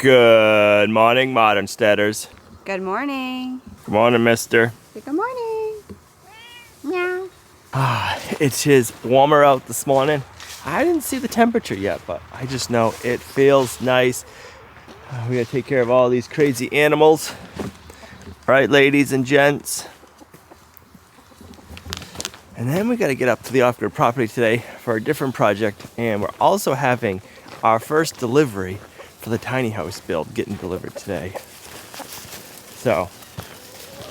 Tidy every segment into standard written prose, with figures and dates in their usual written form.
Good morning, modern steaders. Good morning. Good morning, mister. Good morning. Meow. It is warmer out this morning. I didn't see the temperature yet, but I just know it feels nice. We gotta take care of all these crazy animals. Right, ladies and gents? And then we gotta get up to the off-grid property today for a different project. And we're also having our first delivery for the tiny house build getting delivered today. So,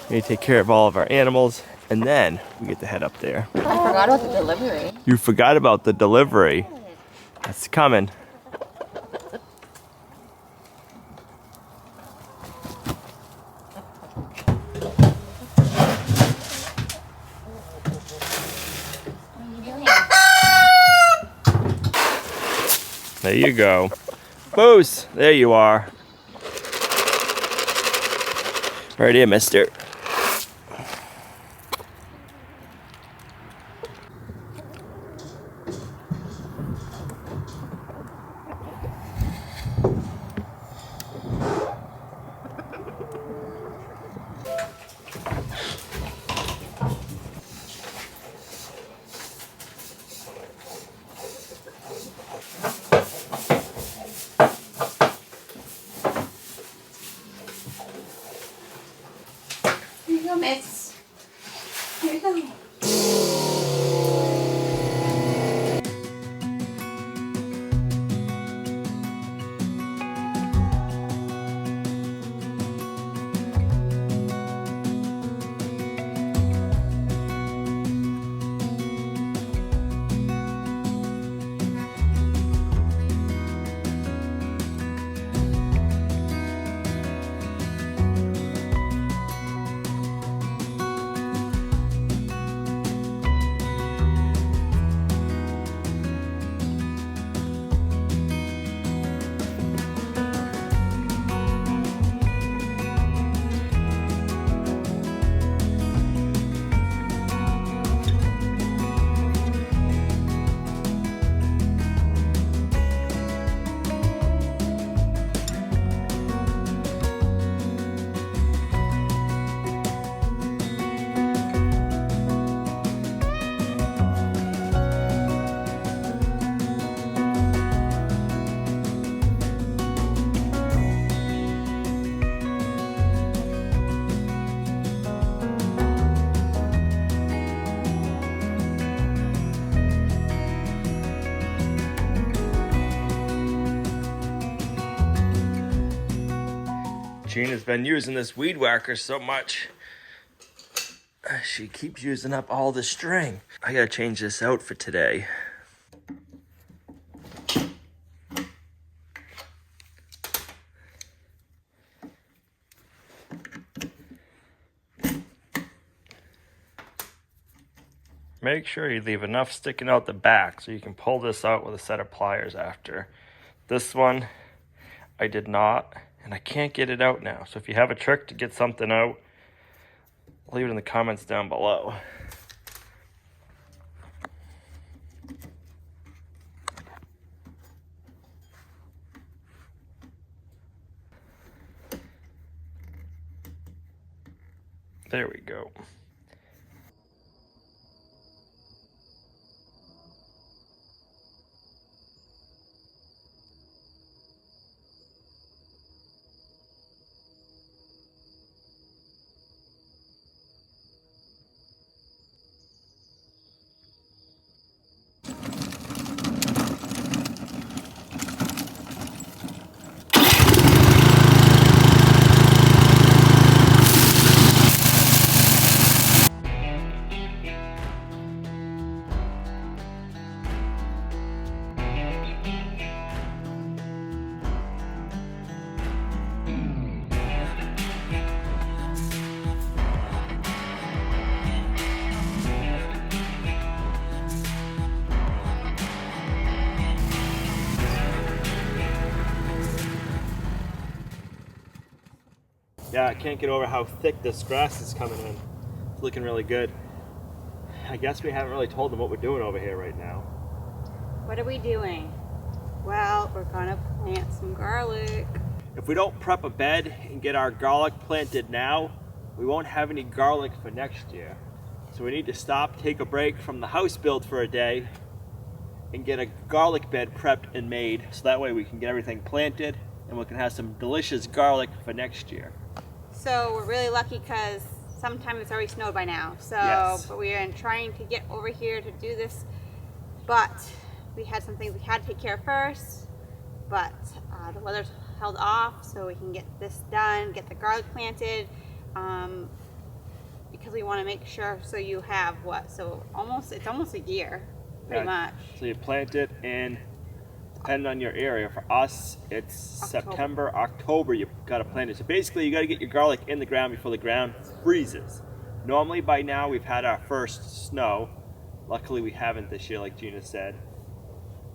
we need to take care of all of our animals, and then we get to head up there. I forgot about the delivery. You forgot about the delivery. That's coming. There you go. Boos, there you are. Right here, mister. Here you go, miss. Here you go. Gina's been using this weed whacker so much. She keeps using up all the string. I gotta change this out for today. Make sure you leave enough sticking out the back so you can pull this out with a set of pliers after. This one, I did not, and I can't get it out now. So if you have a trick to get something out, leave it in the comments down below. There we go. Yeah, I can't get over how thick this grass is coming in. It's looking really good. I guess we haven't really told them what we're doing over here right now. What are we doing? Well, we're gonna plant some garlic. if we don't prep a bed and get our garlic planted now, we won't have any garlic for next year. So we need to stop, take a break from the house build for a day, and get a garlic bed prepped and made, so that way we can get everything planted and we can have some delicious garlic for next year. So we're really lucky because sometimes it's already snowed by now. So, Yes. But we are trying to get over here to do this, but we had some things we had to take care of first, but the weather's held off so we can get this done, get the garlic planted, because we want to make sure, so you have what, so it's almost a year, pretty much. So you plant it in, depending on your area, for us it's October. September, October you've got to plant it. So basically you got to get your garlic in the ground before the ground freezes. Normally by now we've had our first snow. Luckily we haven't this year, like Gina said.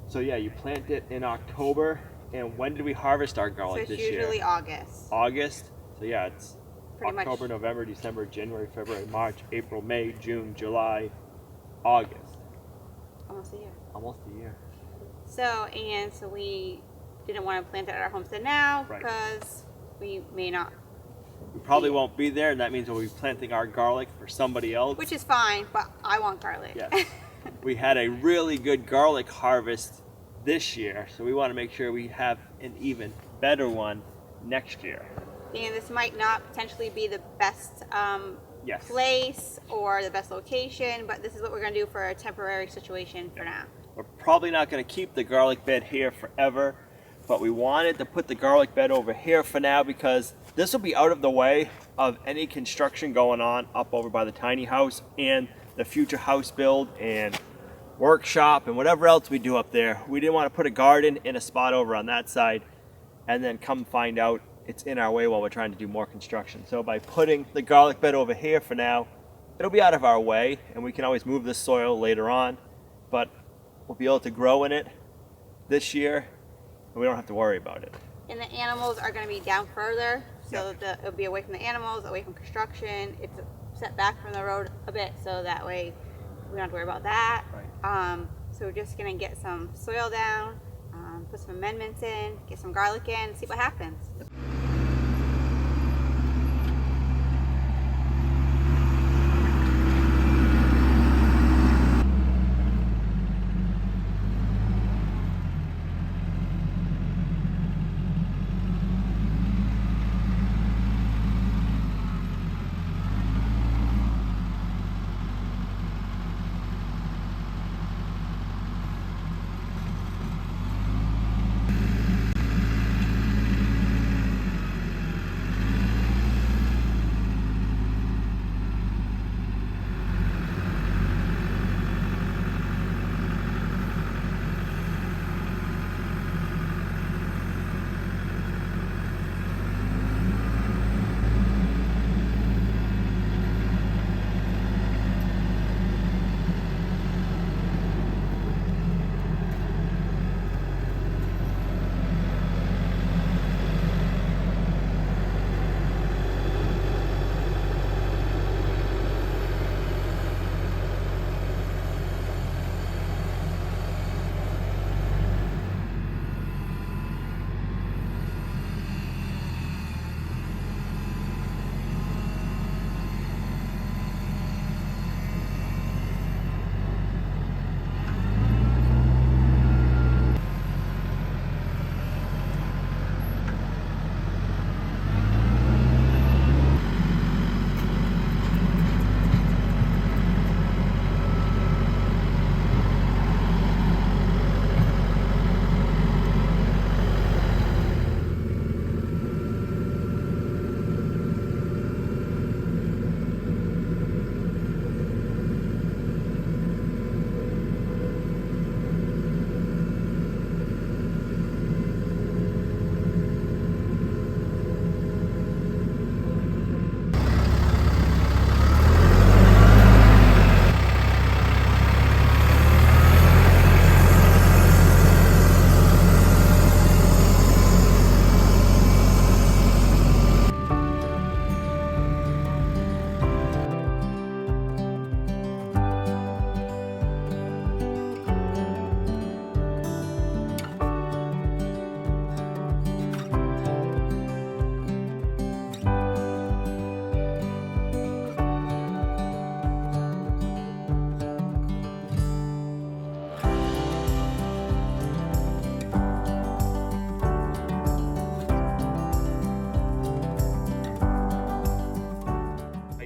So yeah, you plant it in October. And when did we harvest our garlic this year? So it's usually August. August. So yeah, it's Pretty October, much. November, December, January, February, March, April, May, June, July, August. Almost a year. Almost a year. So we didn't want to plant it at our homestead now Right. because we may not, We probably won't be there, and that means we'll be planting our garlic for somebody else. which is fine, but I want garlic. Yes. We had a really good garlic harvest this year, so we want to make sure we have an even better one next year. And this might not potentially be the best Yes. place or the best location, but this is what we're going to do for a temporary situation for now. We're probably not going to keep the garlic bed here forever, but we wanted to put the garlic bed over here for now because this will be out of the way of any construction going on up over by the tiny house and the future house build and workshop and whatever else we do up there. We didn't want to put a garden in a spot over on that side and then come find out it's in our way while we're trying to do more construction. So by putting the garlic bed over here for now, it'll be out of our way and we can always move this soil later on, but we'll be able to grow in it this year and we don't have to worry about it. And the animals are going to be down further, so Yep. it'll be away from the animals, away from construction. It's set back from the road a bit, so that way we don't have to worry about that. Right. So we're just going to get some soil down, put some amendments in, get some garlic in, see what happens.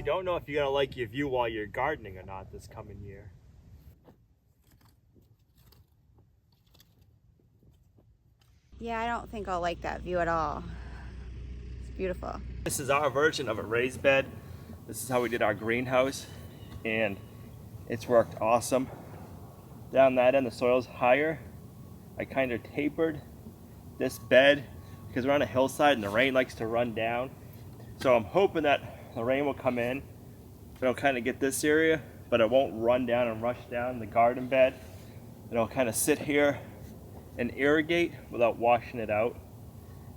don't know if you're gonna like your view while you're gardening or not this coming year. Yeah, I don't think I'll like that view at all. It's beautiful. This is our version of a raised bed. This is how we did our greenhouse, and it's worked awesome. Down that end, the soil's higher. I kind of tapered this bed because we're on a hillside and the rain likes to run down. So I'm hoping that the rain will come in. It'll kind of get this area, but it won't run down and rush down the garden bed. It'll kind of sit here and irrigate without washing it out.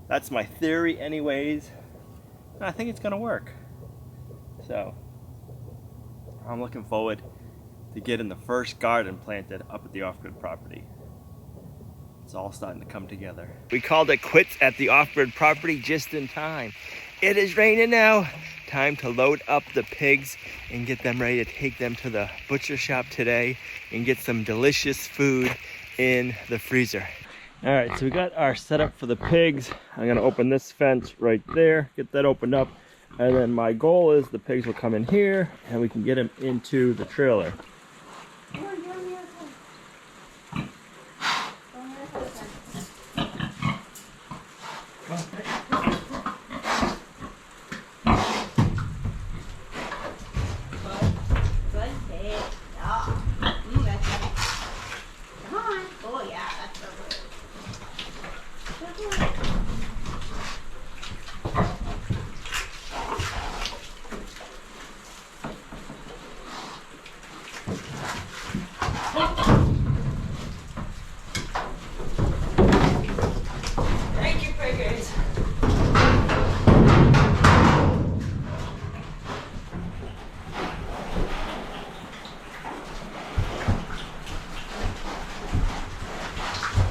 That's my theory anyways. And I think it's gonna work. So I'm looking forward to getting the first garden planted up at the off-grid property. It's all starting to come together. We called it quits at the off-grid property just in time. It is raining now. Time to load up the pigs and get them ready to take them to the butcher shop today and get some delicious food in the freezer. All right, so we got our setup for the pigs. I'm gonna open this fence right there, get that opened up. And then my goal is the pigs will come in here and we can get them into the trailer.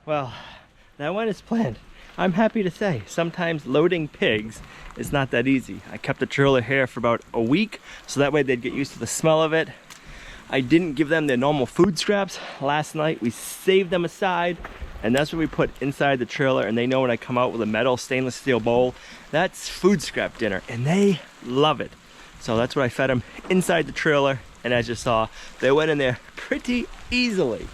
Well, that went as planned. I'm happy to say, sometimes loading pigs is not that easy. I kept the trailer here for about a week, so that way they'd get used to the smell of it. I didn't give them their normal food scraps. Last night, we saved them aside, and that's what we put inside the trailer, and they know when I come out with a metal stainless steel bowl, that's food scrap dinner, and they love it. So that's what I fed them inside the trailer, and as you saw, they went in there pretty easily.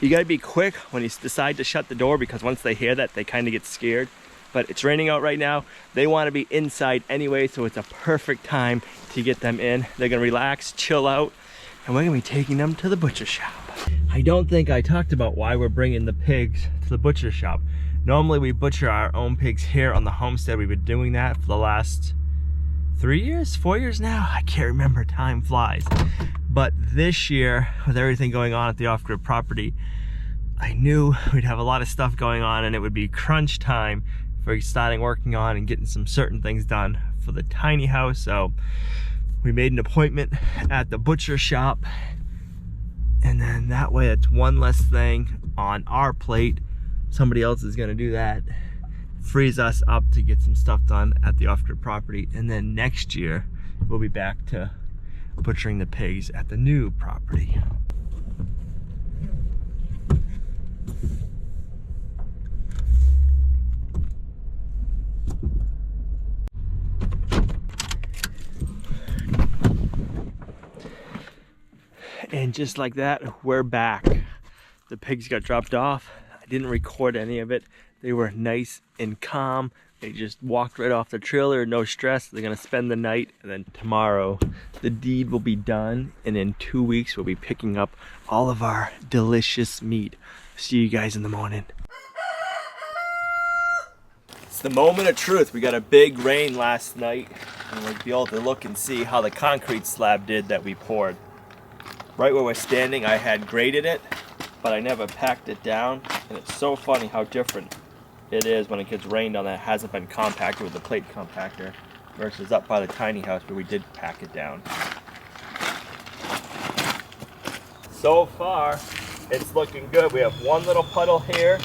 You gotta be quick when you decide to shut the door because once they hear that, they kind of get scared. But it's raining out right now. They wanna be inside anyway, so it's a perfect time to get them in. They're gonna relax, chill out, and we're gonna be taking them to the butcher shop. I don't think I talked about why we're bringing the pigs to the butcher shop. Normally we butcher our own pigs here on the homestead. We've been doing that for the last 3 years, 4 years now. I can't remember, time flies. But this year, with everything going on at the off-grid property, I knew we'd have a lot of stuff going on and it would be crunch time for starting working on and getting some certain things done for the tiny house. So we made an appointment at the butcher shop, and then that way it's one less thing on our plate. Somebody else is gonna do that. Frees us up to get some stuff done at the off-grid property, and then next year we'll be back to butchering the pigs at the new property. And just like that, we're back. The pigs got dropped off. I didn't record any of it. They were nice and calm. They just walked right off the trailer, no stress. They're gonna spend the night, and then tomorrow the deed will be done, and in 2 weeks we'll be picking up all of our delicious meat. See you guys in the morning. It's the moment of truth. We got a big rain last night, and we'll be able to look and see how the concrete slab did that we poured. Right where we're standing, I had graded it, but I never packed it down, and it's so funny how different it is when it gets rained on that it hasn't been compacted with the plate compactor versus up by the tiny house where we did pack it down. So far, it's looking good. We have one little puddle here,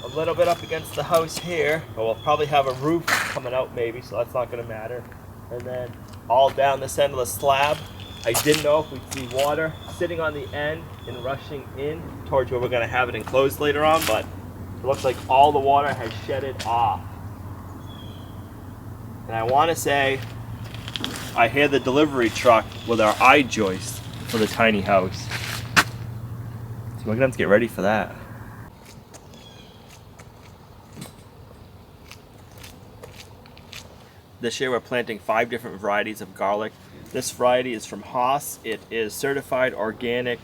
a little bit up against the house here, but we'll probably have a roof coming out maybe, so that's not gonna matter. And then all down this end of the slab, I didn't know if we'd see water sitting on the end and rushing in towards where we're gonna have it enclosed later on, but it looks like all the water has shedded off. And I want to say I hear the delivery truck with our eye-joist for the tiny house. So we're gonna have to get ready for that. This year we're planting 5 different varieties of garlic. This variety is from Haas. It is certified organic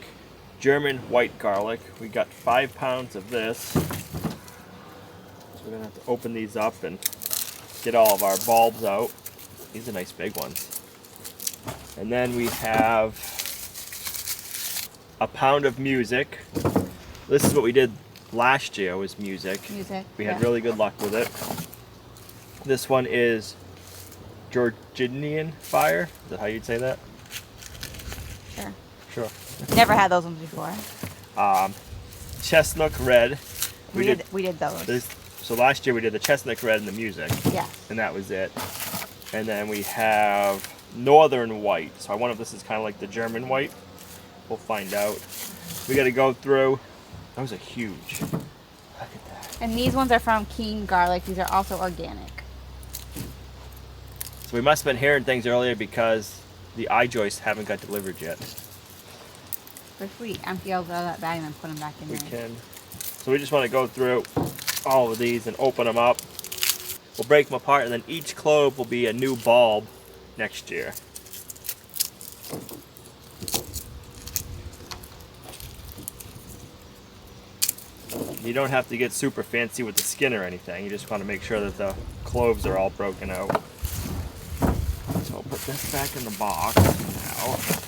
German white garlic. We got 5 pounds of this. So we're gonna have to open these up and get all of our bulbs out. These are nice big ones. And then we have a pound of music. This is what we did last year, was music. We had really good luck with it. This one is Georginian fire. Is that how you'd say that? Sure. Never had those ones before. Chestnut red. We did those. So last year we did the chestnut red and the music. Yeah. And that was it. And then we have northern white. So I wonder if this is kind of like the German white. We'll find out. We got to go through. Those are huge. Look at that. And these ones are from King Garlic. These are also organic. So we must have been hearing things earlier because the eye joists haven't got delivered yet. If we empty out of that bag and then put them back in We there. can. So we just want to go through all of these and open them up. We'll break them apart, and then each clove will be a new bulb next year. You don't have to get super fancy with the skin or anything. You just want to make sure that the cloves are all broken out. So I'll put this back in the box now.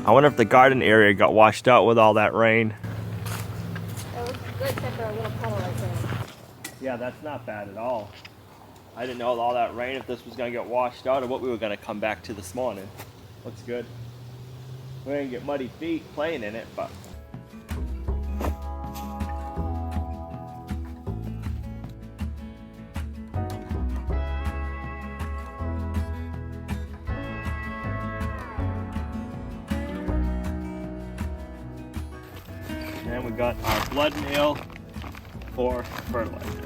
I wonder if the garden area got washed out with all that rain. It was good except for a little puddle right there. Yeah, that's not bad at all. I didn't know with all that rain if this was going to get washed out or what we were going to come back to this morning. Looks good. We're going to get muddy feet playing in it, but... And we got our blood meal for fertilizer.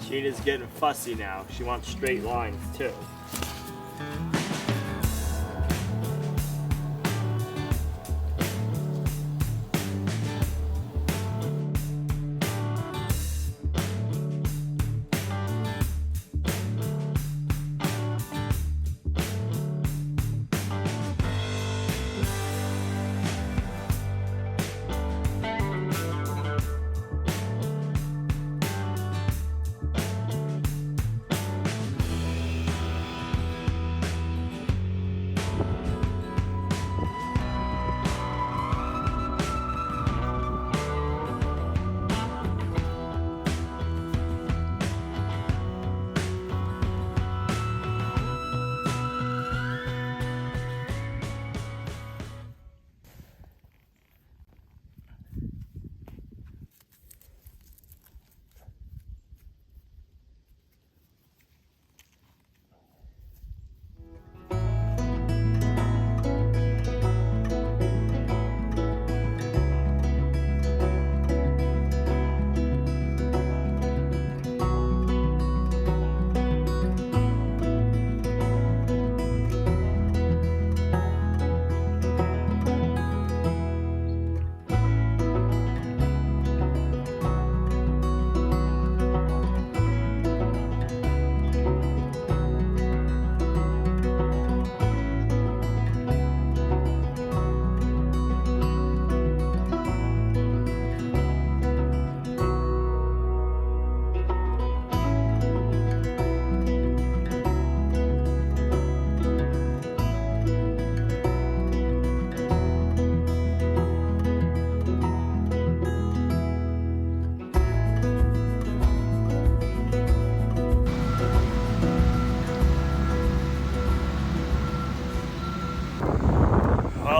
Sheena's getting fussy now. She wants straight lines too.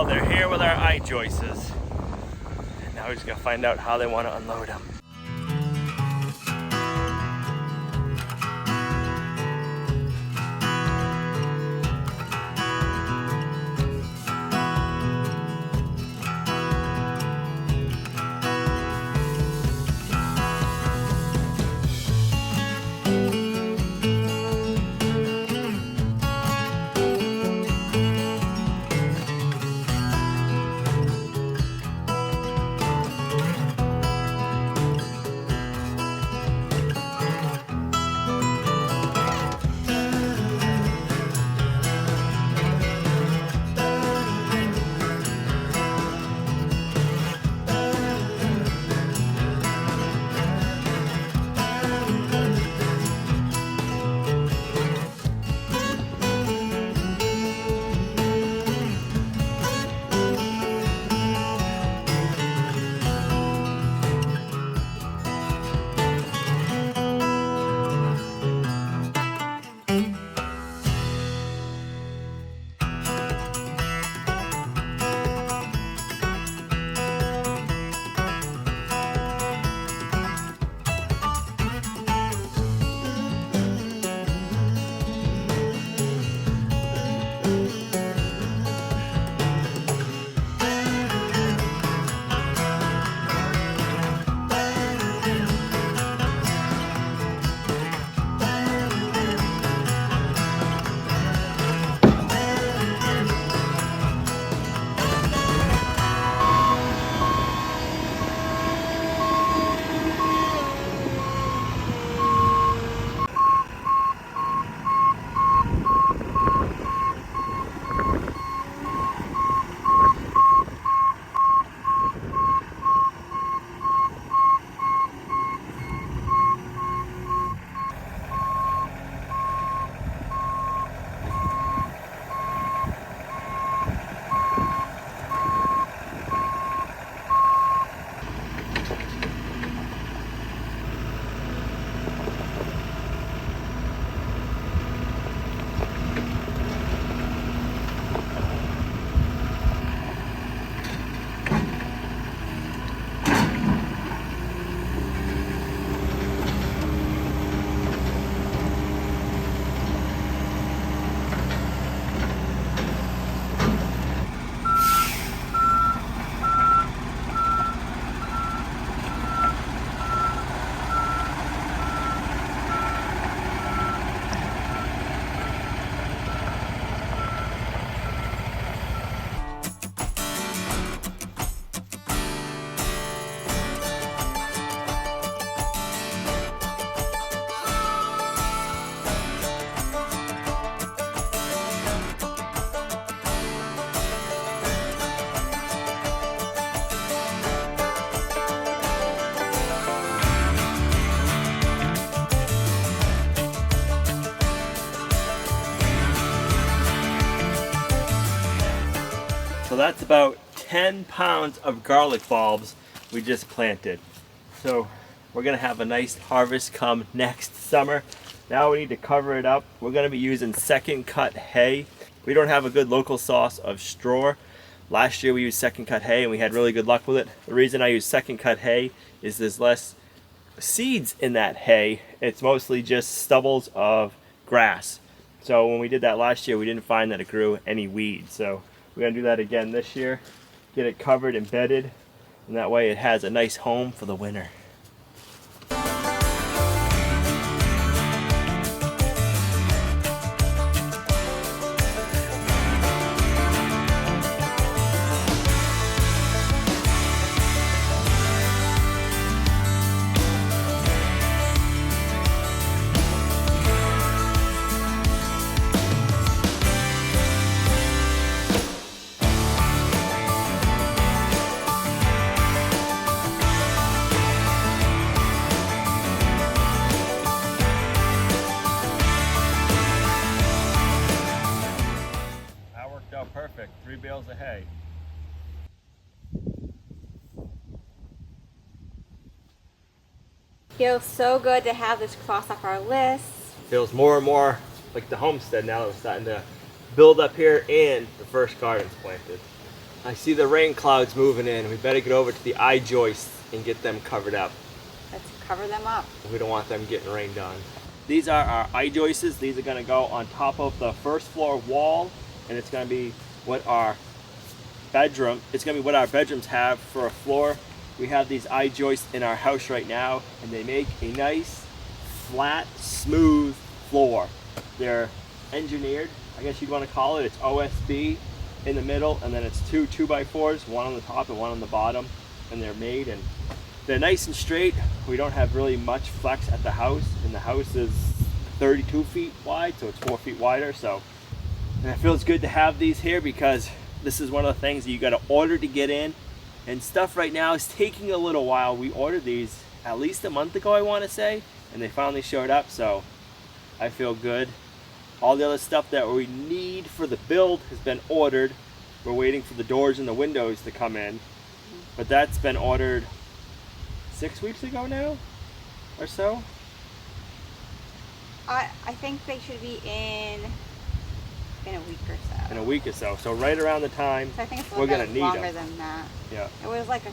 Well, they're here with our I-joists. And now we just gotta find out how they want to unload them. So that's about 10 pounds of garlic bulbs we just planted. So we're gonna have a nice harvest come next summer. Now we need to cover it up. We're gonna be using second cut hay. We don't have a good local source of straw. Last year we used second cut hay and we had really good luck with it. The reason I use second cut hay is there's less seeds in that hay. It's mostly just stubbles of grass. So when we did that last year, we didn't find that it grew any weeds. So we're gonna do that again this year. Get it covered and bedded, and that way it has a nice home for the winter. Perfect, 3 bales of hay. Feels so good to have this cross off our list. Feels more and more like the homestead now that we're starting to build up here and the first garden's planted. I see the rain clouds moving in. We better get over to the I-joists and get them covered up. Let's cover them up. We don't want them getting rained on. These are our I-joists. These are going to go on top of the first floor wall, and it's going to be what our bedrooms have for a floor. We have these I-joists in our house right now, and they make a nice, flat, smooth floor. They're engineered, I guess you'd want to call it. It's OSB in the middle, and then it's two 2x4s, one on the top and one on the bottom, and they're made, and they're nice and straight. We don't have really much flex at the house, and the house is 32 feet wide, so it's 4 feet wider. So, and it feels good to have these here because this is one of the things that you got to order to get in, and stuff right now is taking a little while. We ordered these at least a month ago, I want to say, and they finally showed up, so I feel good. All the other stuff that we need for the build has been ordered. We're waiting for the doors and the windows to come in, but that's been ordered 6 weeks ago now, or so. I think they should be in a week or so. In a week or so. So right around the time So I think it's a we're little gonna bit need longer them. than that. Yeah. It was like a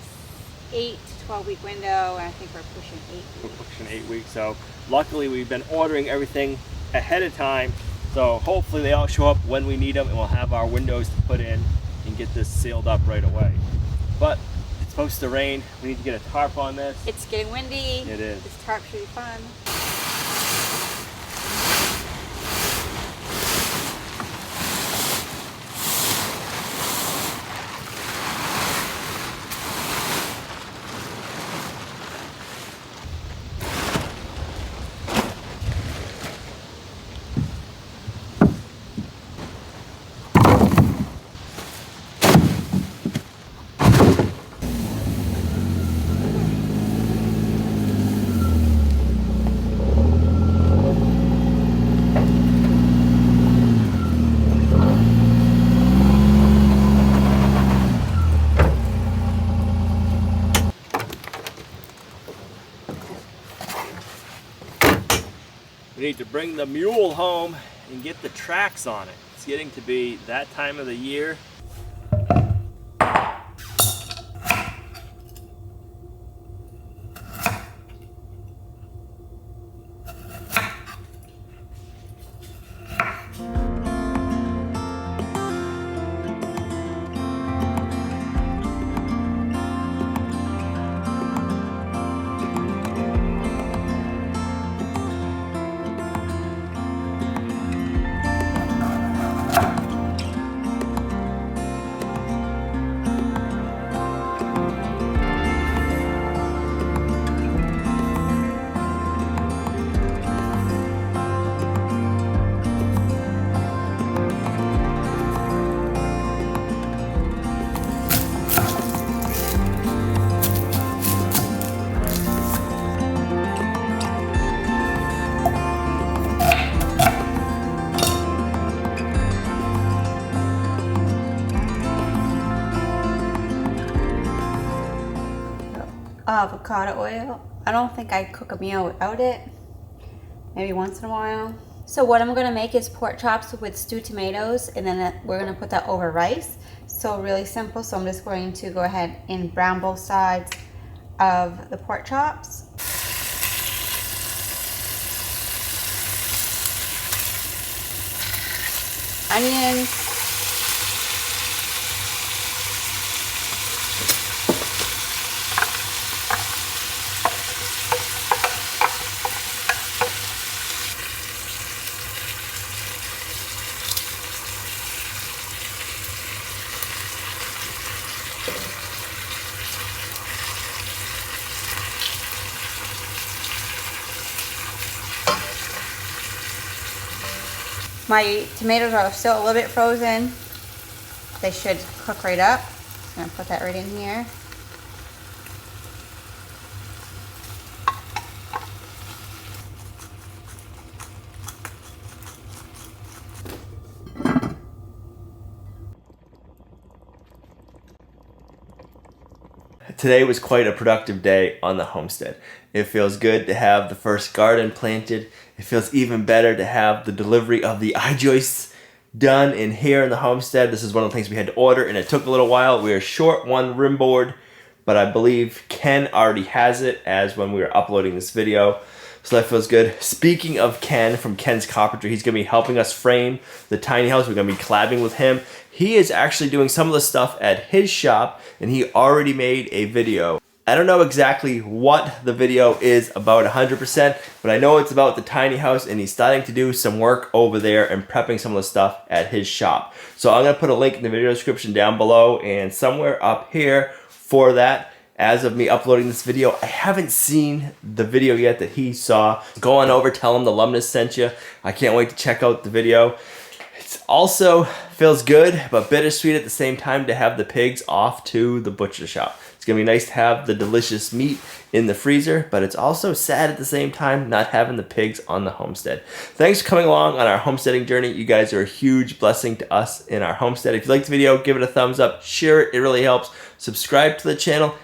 8 to 12 week window, and I think we're pushing 8 weeks. We're pushing 8 weeks. So luckily we've been ordering everything ahead of time. So hopefully they all show up when we need them, and we'll have our windows to put in and get this sealed up right away. But it's supposed to rain. We need to get a tarp on this. It's getting windy. It is. This tarp should be fun. We need to bring the mule home and get the tracks on it. It's getting to be that time of the year. Avocado oil. I don't think I cook a meal without it. Maybe once in a while. So what I'm gonna make is pork chops with stewed tomatoes, and then we're gonna put that over rice. So really simple. So I'm just going to go ahead and brown both sides of the pork chops. Onions. My tomatoes are still a little bit frozen. They should cook right up. I'm gonna put that right in here. Today was quite a productive day on the homestead. It feels good to have the first garden planted. It feels even better to have the delivery of the I-joists done in here in the homestead. This is one of the things we had to order, and it took a little while. We were short one rim board, but I believe Ken already has it as when we were uploading this video. So that feels good. Speaking of Ken from Ken's Carpentry, he's going to be helping us frame the tiny house. We're going to be collabing with him. He is actually doing some of the stuff at his shop, and he already made a video. I don't know exactly what the video is about 100%, but I know it's about the tiny house, and he's starting to do some work over there and prepping some of the stuff at his shop. So I'm going to put a link in the video description down below and somewhere up here for that. As of me uploading this video, I haven't seen the video yet that he saw. Go on over, tell him the Lumnah sent you. I can't wait to check out the video. It also feels good, but bittersweet at the same time to have the pigs off to the butcher shop. It's gonna be nice to have the delicious meat in the freezer, but it's also sad at the same time not having the pigs on the homestead. Thanks for coming along on our homesteading journey. You guys are a huge blessing to us in our homestead. If you liked the video, give it a thumbs up, share it, it really helps. Subscribe to the channel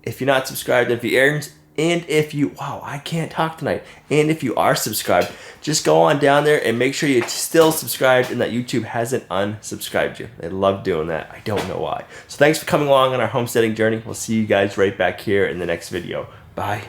if you're not subscribed, if you aren't, and if you, wow, I can't talk tonight. And if you are subscribed, just go on down there and make sure you're still subscribed and that YouTube hasn't unsubscribed you. They love doing that. I don't know why. So thanks for coming along on our homesteading journey. We'll see you guys right back here in the next video. Bye.